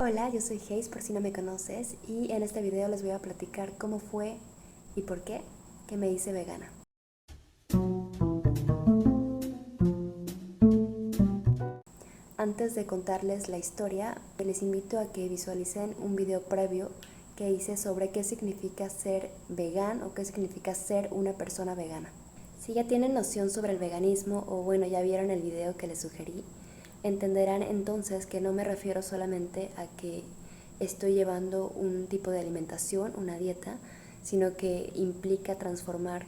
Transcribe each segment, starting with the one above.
Hola, yo soy Hayes por si no me conoces y en este video les voy a platicar cómo fue y por qué que me hice vegana. Antes de contarles la historia, les invito a que visualicen un video previo que hice sobre qué significa ser vegano o qué significa ser una persona vegana. Si ya tienen noción sobre el veganismo o bueno, ya vieron el video que les sugerí, entenderán entonces que no me refiero solamente a que estoy llevando un tipo de alimentación, una dieta, sino que implica transformar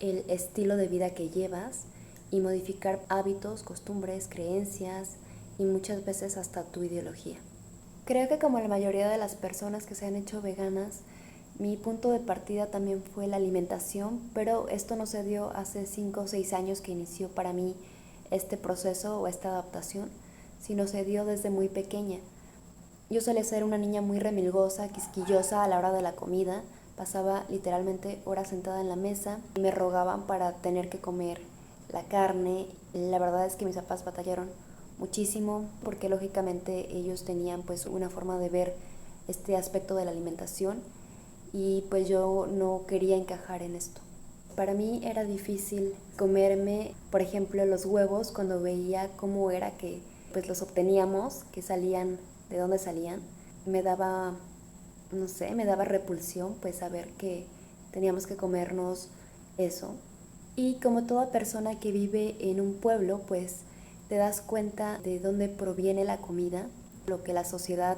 el estilo de vida que llevas y modificar hábitos, costumbres, creencias y muchas veces hasta tu ideología. Creo que como la mayoría de las personas que se han hecho veganas, mi punto de partida también fue la alimentación, pero esto no se dio hace 5 o 6 años que inició para mí este proceso o esta adaptación, sino se dio desde muy pequeña. Yo solía ser una niña muy remilgosa, quisquillosa a la hora de la comida. Pasaba literalmente horas sentada en la mesa y me rogaban para tener que comer la carne. La verdad es que mis papás batallaron muchísimo porque lógicamente ellos tenían pues una forma de ver este aspecto de la alimentación y pues yo no quería encajar en esto. Para mí era difícil comerme, por ejemplo, los huevos cuando veía cómo era que pues los obteníamos, que salían, de dónde salían. Me daba, no sé, me daba repulsión pues saber que teníamos que comernos eso. Y como toda persona que vive en un pueblo, pues te das cuenta de dónde proviene la comida, lo que la sociedad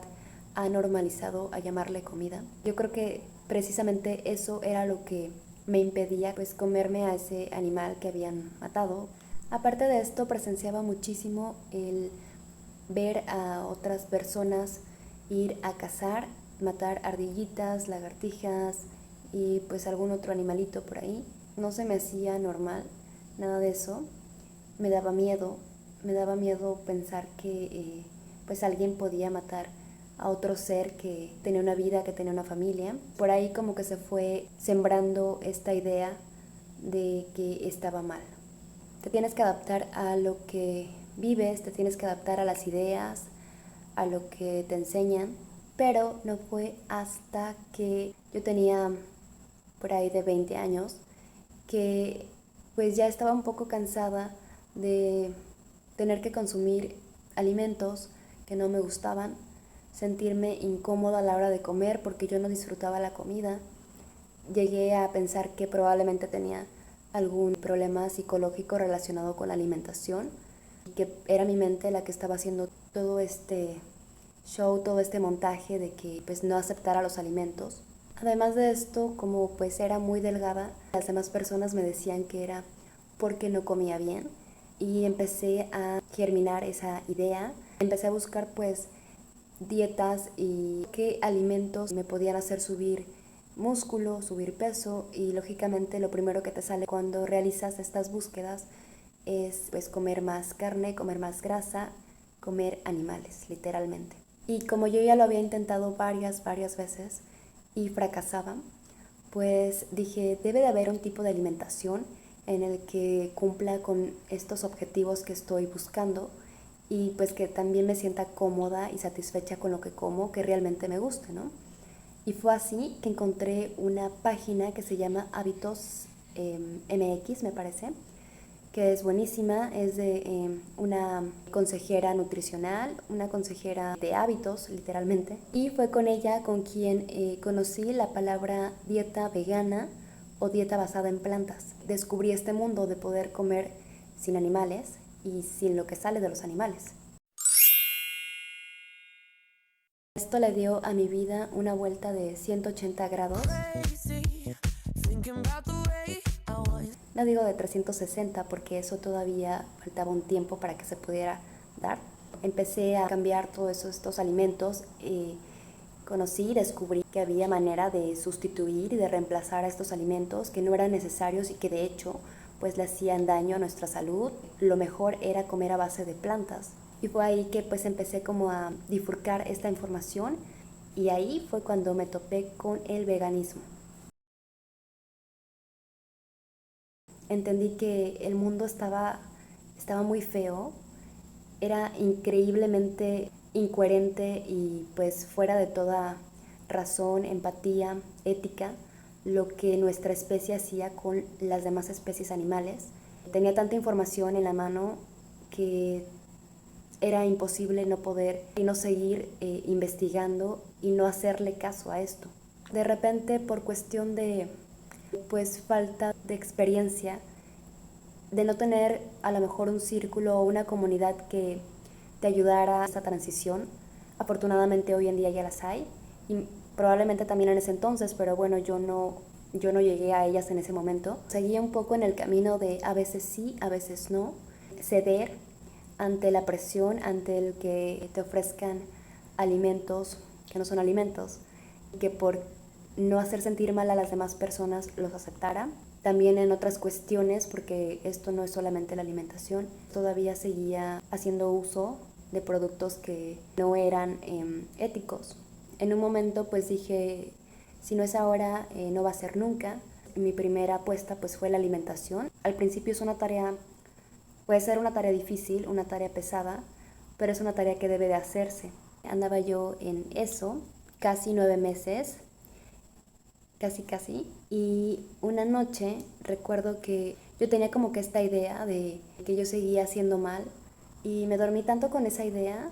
ha normalizado a llamarle comida. Yo creo que precisamente eso era lo que me impedía pues comerme a ese animal que habían matado. Aparte de esto, presenciaba muchísimo el ver a otras personas ir a cazar, matar ardillitas, lagartijas y pues algún otro animalito por ahí. No se me hacía normal, nada de eso. Me daba miedo pensar que pues alguien podía matar a otro ser que tenía una vida, que tenía una familia. Por ahí como que se fue sembrando esta idea de que estaba mal. Te tienes que adaptar a lo que vives, te tienes que adaptar a las ideas, a lo que te enseñan, pero no fue hasta que yo tenía por ahí de 20 años que pues ya estaba un poco cansada de tener que consumir alimentos que no me gustaban, sentirme incómoda a la hora de comer porque yo no disfrutaba la comida. Llegué a pensar que probablemente tenía algún problema psicológico relacionado con la alimentación y que era mi mente la que estaba haciendo todo este show, todo este montaje de que pues no aceptara los alimentos. Además de esto, como pues era muy delgada, las demás personas me decían que era porque no comía bien y empecé a germinar esa idea. Empecé a buscar pues dietas y qué alimentos me podían hacer subir músculo, subir peso y lógicamente lo primero que te sale cuando realizas estas búsquedas es pues comer más carne, comer más grasa, comer animales, literalmente. Y como yo ya lo había intentado varias veces y fracasaba, pues dije, debe de haber un tipo de alimentación en el que cumpla con estos objetivos que estoy buscando y pues que también me sienta cómoda y satisfecha con lo que como, que realmente me guste, ¿no? Y fue así que encontré una página que se llama Hábitos MX, me parece, que es buenísima, es de una consejera nutricional, una consejera de hábitos, literalmente. Y fue con ella con quien conocí la palabra dieta vegana o dieta basada en plantas. Descubrí este mundo de poder comer sin animales y sin lo que sale de los animales. Esto le dio a mi vida una vuelta de 180 grados. No digo de 360 porque eso todavía faltaba un tiempo para que se pudiera dar. Empecé a cambiar todos estos alimentos y conocí y descubrí que había manera de sustituir y de reemplazar a estos alimentos que no eran necesarios y que de hecho pues le hacían daño a nuestra salud. Lo mejor era comer a base de plantas. Y fue ahí que pues empecé como a bifurcar esta información y ahí fue cuando me topé con el veganismo. Entendí que el mundo estaba muy feo, era increíblemente incoherente y pues fuera de toda razón, empatía, ética, lo que nuestra especie hacía con las demás especies animales. Tenía tanta información en la mano que era imposible no poder y no seguir investigando y no hacerle caso a esto. De repente, por cuestión de pues falta de experiencia, de no tener a lo mejor un círculo o una comunidad que te ayudara a esta transición, afortunadamente hoy en día ya las hay y probablemente también en ese entonces, pero bueno, yo no llegué a ellas en ese momento. Seguía un poco en el camino de a veces sí, a veces no, ceder ante la presión, ante el que te ofrezcan alimentos que no son alimentos, que por no hacer sentir mal a las demás personas los aceptara. También en otras cuestiones, porque esto no es solamente la alimentación, todavía seguía haciendo uso de productos que no eran éticos. En un momento pues dije, si no es ahora, no va a ser nunca. Mi primera apuesta pues fue la alimentación. Al principio es una tarea, puede ser una tarea difícil, una tarea pesada, pero es una tarea que debe de hacerse. Andaba yo en eso casi 9 meses, casi, y una noche recuerdo que yo tenía como que esta idea de que yo seguía haciendo mal y me dormí tanto con esa idea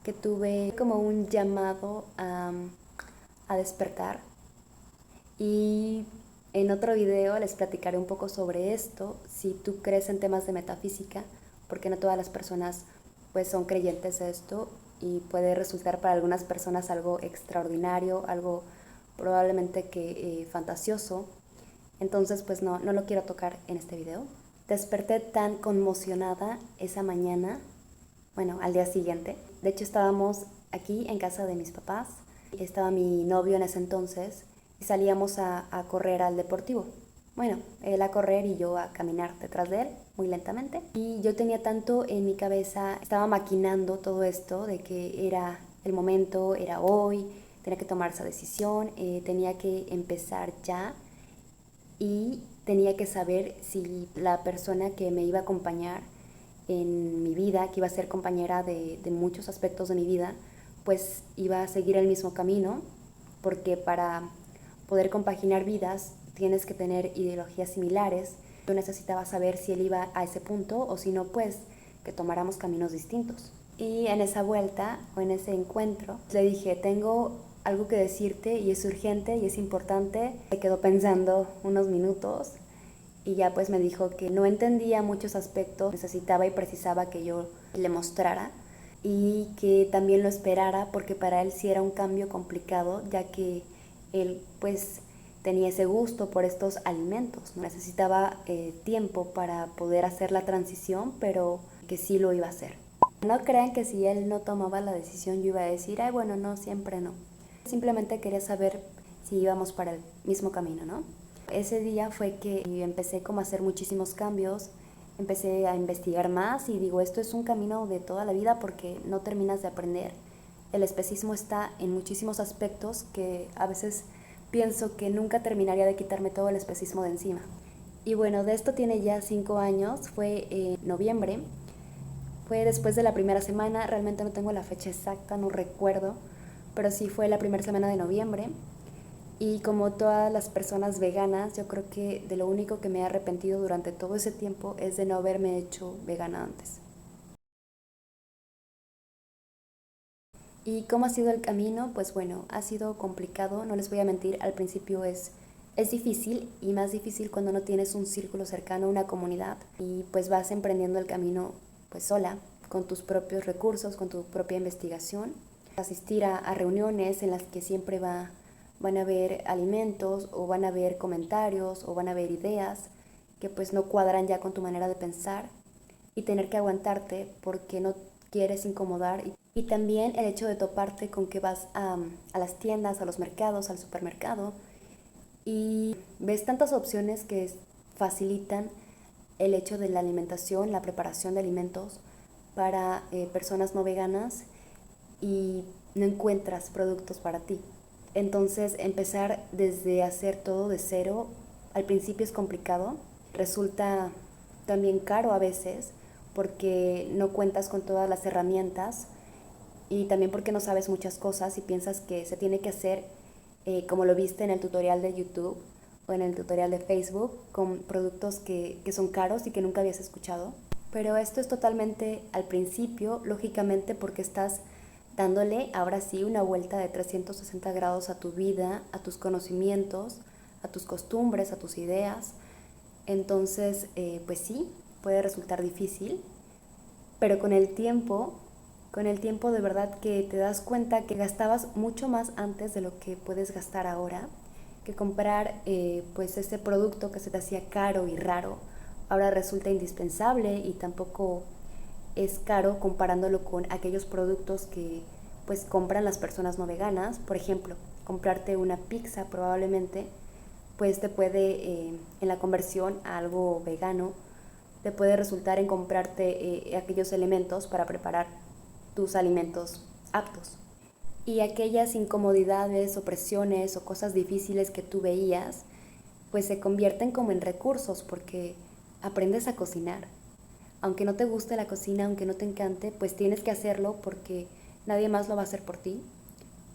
que tuve como un llamado a despertar. Y en otro video les platicaré un poco sobre esto, si tú crees en temas de metafísica, porque no todas las personas pues son creyentes de esto y puede resultar para algunas personas algo extraordinario, algo probablemente que fantasioso. Entonces pues no lo quiero tocar en este video. Desperté tan conmocionada esa mañana, bueno, al día siguiente. De hecho estábamos aquí en casa de mis papás, estaba mi novio en ese entonces y salíamos a correr al deportivo. Bueno, él a correr y yo a caminar detrás de él, muy lentamente. Y yo tenía tanto en mi cabeza, estaba maquinando todo esto de que era el momento, era hoy, tenía que tomar esa decisión, tenía que empezar ya y tenía que saber si la persona que me iba a acompañar en mi vida, que iba a ser compañera de muchos aspectos de mi vida, pues iba a seguir el mismo camino, porque para poder compaginar vidas tienes que tener ideologías similares. Yo necesitaba saber si él iba a ese punto o si no, pues que tomáramos caminos distintos. Y en esa vuelta o en ese encuentro le dije, tengo algo que decirte y es urgente y es importante. Se quedó pensando unos minutos y ya pues me dijo que no entendía muchos aspectos, necesitaba y precisaba que yo le mostrara y que también lo esperara porque para él sí era un cambio complicado, ya que él pues tenía ese gusto por estos alimentos. Necesitaba tiempo para poder hacer la transición, pero que sí lo iba a hacer. No crean que si él no tomaba la decisión yo iba a decir, ay bueno, no, siempre no. Simplemente quería saber si íbamos para el mismo camino, ¿no? Ese día fue que empecé como a hacer muchísimos cambios, empecé a investigar más y digo, esto es un camino de toda la vida porque no terminas de aprender. El especismo está en muchísimos aspectos que a veces pienso que nunca terminaría de quitarme todo el especismo de encima. Y bueno, de esto tiene ya 5 años, fue en noviembre, fue después de la primera semana, realmente no tengo la fecha exacta, no recuerdo, pero sí fue la primera semana de noviembre. Y como todas las personas veganas, yo creo que de lo único que me he arrepentido durante todo ese tiempo es de no haberme hecho vegana antes. ¿Y cómo ha sido el camino? Pues bueno, ha sido complicado, no les voy a mentir, al principio es difícil y más difícil cuando no tienes un círculo cercano, una comunidad y pues vas emprendiendo el camino pues sola, con tus propios recursos, con tu propia investigación. Asistir a reuniones en las que siempre van a haber alimentos o van a haber comentarios o van a haber ideas que pues no cuadran ya con tu manera de pensar y tener que aguantarte porque no quieres incomodar y también el hecho de toparte con que vas a las tiendas, a los mercados, al supermercado y ves tantas opciones que facilitan el hecho de la alimentación, la preparación de alimentos para personas no veganas y no encuentras productos para ti. Entonces empezar desde hacer todo de cero al principio es complicado, resulta también caro a veces porque no cuentas con todas las herramientas y también porque no sabes muchas cosas y piensas que se tiene que hacer como lo viste en el tutorial de YouTube o en el tutorial de Facebook, con productos que son caros y que nunca habías escuchado. Pero esto es totalmente al principio, lógicamente porque estás dándole ahora sí una vuelta de 360 grados a tu vida, a tus conocimientos, a tus costumbres, a tus ideas. Entonces, pues sí, puede resultar difícil, pero con el tiempo de verdad que te das cuenta que gastabas mucho más antes de lo que puedes gastar ahora, que comprar pues ese producto que se te hacía caro y raro, ahora resulta indispensable y tampoco es caro comparándolo con aquellos productos que pues compran las personas no veganas. Por ejemplo, comprarte una pizza probablemente pues te puede, en la conversión a algo vegano, te puede resultar en comprarte aquellos elementos para preparar tus alimentos aptos. Y aquellas incomodidades o presiones o cosas difíciles que tú veías, pues se convierten como en recursos porque aprendes a cocinar. Aunque no te guste la cocina, aunque no te encante, pues tienes que hacerlo porque nadie más lo va a hacer por ti.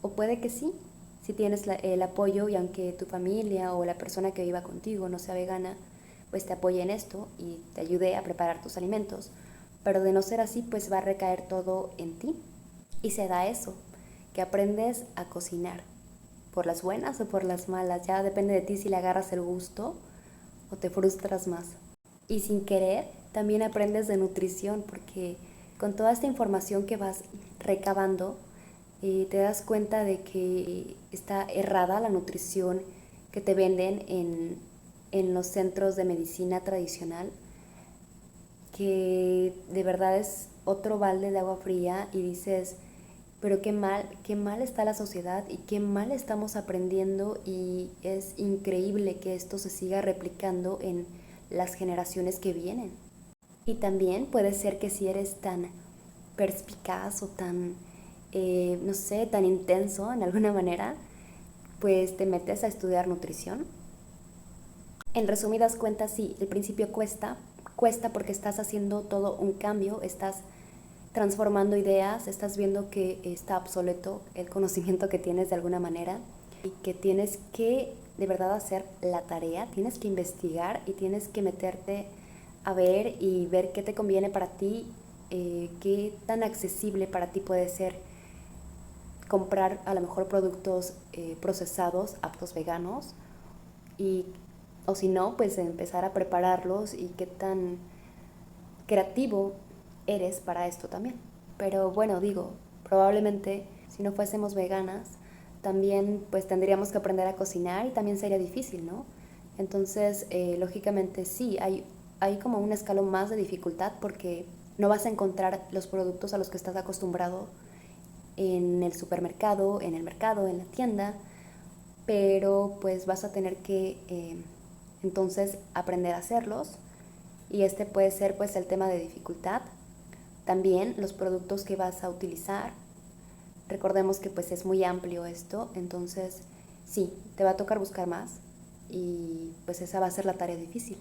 O puede que sí, si tienes el apoyo y aunque tu familia o la persona que viva contigo no sea vegana, pues te apoye en esto y te ayude a preparar tus alimentos. Pero de no ser así, pues va a recaer todo en ti. Y se da eso, que aprendes a cocinar, por las buenas o por las malas. Ya depende de ti si le agarras el gusto o te frustras más. Y sin querer, también aprendes de nutrición, porque con toda esta información que vas recabando, te das cuenta de que está errada la nutrición que te venden en los centros de medicina tradicional, que de verdad es otro balde de agua fría y dices, pero qué mal está la sociedad y qué mal estamos aprendiendo, y es increíble que esto se siga replicando en las generaciones que vienen. Y también puede ser que si eres tan perspicaz o tan, no sé, tan intenso en alguna manera, pues te metes a estudiar nutrición. En resumidas cuentas, sí, el principio cuesta porque estás haciendo todo un cambio, estás transformando ideas, estás viendo que está obsoleto el conocimiento que tienes de alguna manera y que tienes que de verdad hacer la tarea, tienes que investigar y tienes que meterte a ver y ver qué te conviene para ti, qué tan accesible para ti puede ser comprar a lo mejor productos procesados, aptos veganos, y, o si no, pues empezar a prepararlos y qué tan creativo eres para esto también. Pero bueno, digo, probablemente si no fuésemos veganas, también pues tendríamos que aprender a cocinar y también sería difícil, ¿no? Entonces, lógicamente sí, hay como un escalón más de dificultad porque no vas a encontrar los productos a los que estás acostumbrado en el supermercado, en el mercado, en la tienda, pero pues vas a tener que entonces aprender a hacerlos, y este puede ser pues el tema de dificultad. También los productos que vas a utilizar. Recordemos que pues es muy amplio esto, entonces sí, te va a tocar buscar más y pues esa va a ser la tarea difícil.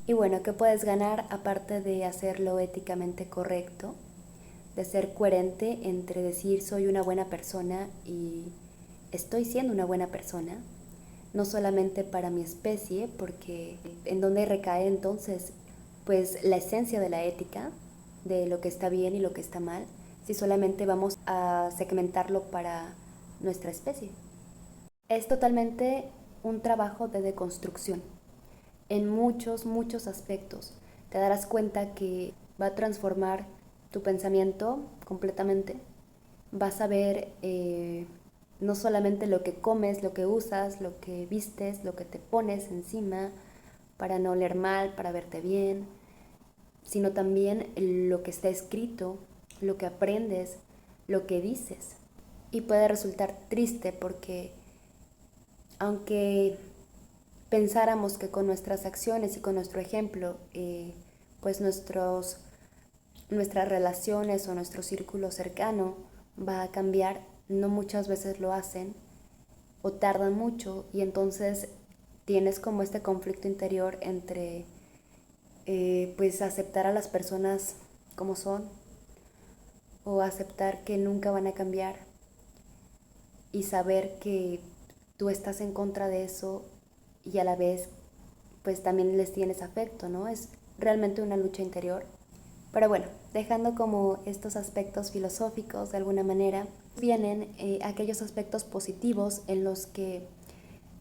Y bueno, ¿qué puedes ganar aparte de hacerlo éticamente correcto? De ser coherente entre decir soy una buena persona y estoy siendo una buena persona, no solamente para mi especie, porque en donde recae entonces pues la esencia de la ética, de lo que está bien y lo que está mal, si solamente vamos a segmentarlo para nuestra especie. Es totalmente un trabajo de deconstrucción en muchos aspectos. Te darás cuenta que va a transformar tu pensamiento completamente. Vas a ver no solamente lo que comes, lo que usas, lo que vistes, lo que te pones encima para no oler mal, para verte bien, sino también lo que está escrito, lo que aprendes, lo que dices. Y puede resultar triste porque aunque pensáramos que con nuestras acciones y con nuestro ejemplo, pues nuestras relaciones o nuestro círculo cercano va a cambiar, no muchas veces lo hacen o tardan mucho, y entonces tienes como este conflicto interior entre pues aceptar a las personas como son o aceptar que nunca van a cambiar y saber que tú estás en contra de eso y a la vez pues también les tienes afecto, ¿no? Es realmente una lucha interior. Pero bueno, dejando como estos aspectos filosóficos de alguna manera, vienen aquellos aspectos positivos en los que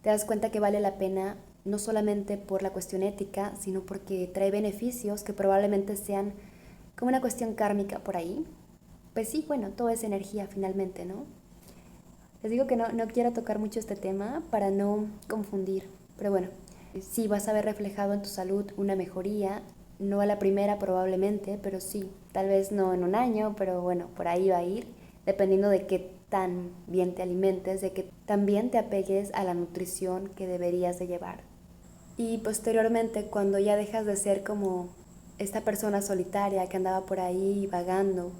te das cuenta que vale la pena no solamente por la cuestión ética, sino porque trae beneficios que probablemente sean como una cuestión kármica por ahí. Pues sí, bueno, todo es energía finalmente, ¿no? Les digo que no quiero tocar mucho este tema para no confundir, pero bueno, sí vas a ver reflejado en tu salud una mejoría, no a la primera probablemente, pero sí, tal vez no en un año, pero bueno, por ahí va a ir, dependiendo de qué tan bien te alimentes, de que también te apegues a la nutrición que deberías de llevar. Y posteriormente, cuando ya dejas de ser como esta persona solitaria que andaba por ahí vagando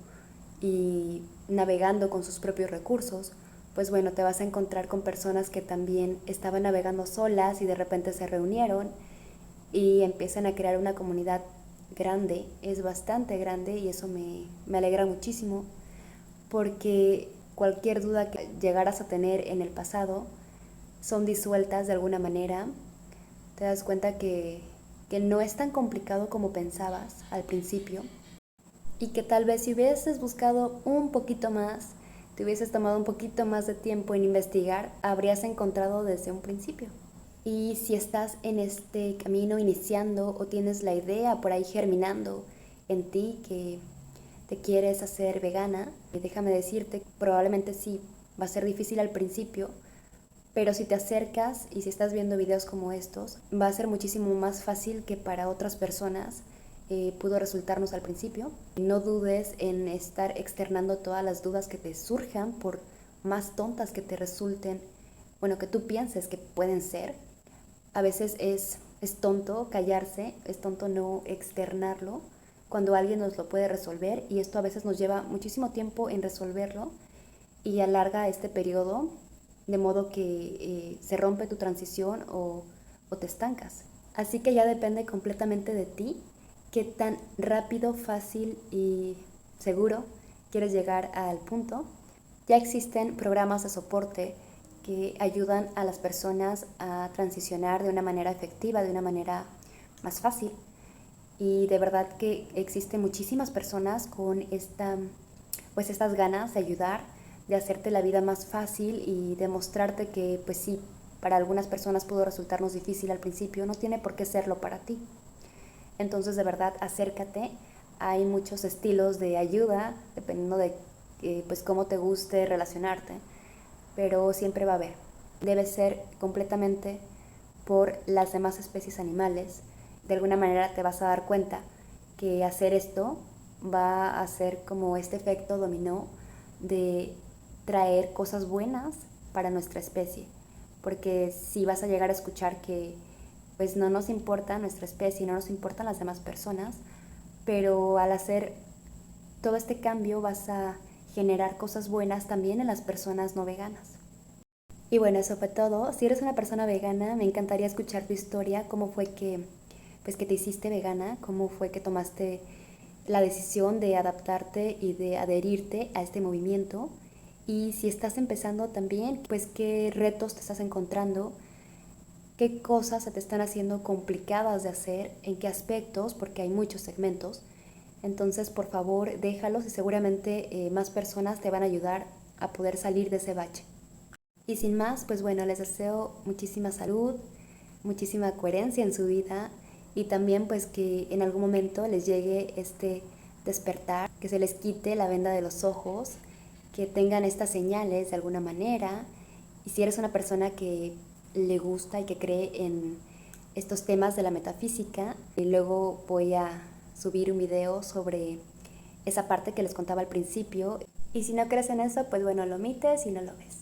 y navegando con sus propios recursos, pues bueno, te vas a encontrar con personas que también estaban navegando solas y de repente se reunieron y empiezan a crear una comunidad grande, es bastante grande y eso me alegra muchísimo porque cualquier duda que llegaras a tener en el pasado son disueltas de alguna manera. Te das cuenta que no es tan complicado como pensabas al principio y que tal vez si hubieses buscado un poquito más, te hubieses tomado un poquito más de tiempo en investigar, habrías encontrado desde un principio. Y si estás en este camino iniciando o tienes la idea por ahí germinando en ti que te quieres hacer vegana, déjame decirte, probablemente sí, va a ser difícil al principio, pero si te acercas y si estás viendo videos como estos, va a ser muchísimo más fácil que para otras personas pudo resultarnos al principio. No dudes en estar externando todas las dudas que te surjan, por más tontas que te resulten, bueno, que tú pienses que pueden ser. A veces es tonto callarse, es tonto no externarlo cuando alguien nos lo puede resolver y esto a veces nos lleva muchísimo tiempo en resolverlo y alarga este periodo de modo que se rompe tu transición o te estancas. Así que ya depende completamente de ti qué tan rápido, fácil y seguro quieres llegar al punto. Ya existen programas de soporte que ayudan a las personas a transicionar de una manera efectiva, de una manera más fácil. Y de verdad que existen muchísimas personas con estas ganas de ayudar, de hacerte la vida más fácil y demostrarte que, pues sí, para algunas personas pudo resultarnos difícil al principio, no tiene por qué serlo para ti. Entonces, de verdad, acércate. Hay muchos estilos de ayuda, dependiendo de pues cómo te guste relacionarte, pero siempre va a haber. Debe ser completamente por las demás especies animales. De alguna manera te vas a dar cuenta que hacer esto va a hacer como este efecto dominó de traer cosas buenas para nuestra especie. Porque si vas a llegar a escuchar que pues no nos importa nuestra especie, no nos importan las demás personas, pero al hacer todo este cambio vas a generar cosas buenas también en las personas no veganas. Y bueno, eso fue todo. Si eres una persona vegana, me encantaría escuchar tu historia, cómo fue que te hiciste vegana, cómo fue que tomaste la decisión de adaptarte y de adherirte a este movimiento. Y si estás empezando también, pues qué retos te estás encontrando, qué cosas se te están haciendo complicadas de hacer, en qué aspectos, porque hay muchos segmentos. Entonces, por favor, déjalos y seguramente más personas te van a ayudar a poder salir de ese bache. Y sin más, pues bueno, les deseo muchísima salud, muchísima coherencia en su vida y también pues que en algún momento les llegue este despertar, que se les quite la venda de los ojos, que tengan estas señales de alguna manera. Y si eres una persona que le gusta y que cree en estos temas de la metafísica, y luego voy a subir un video sobre esa parte que les contaba al principio. Y si no crees en eso, pues bueno, lo omites y no lo ves.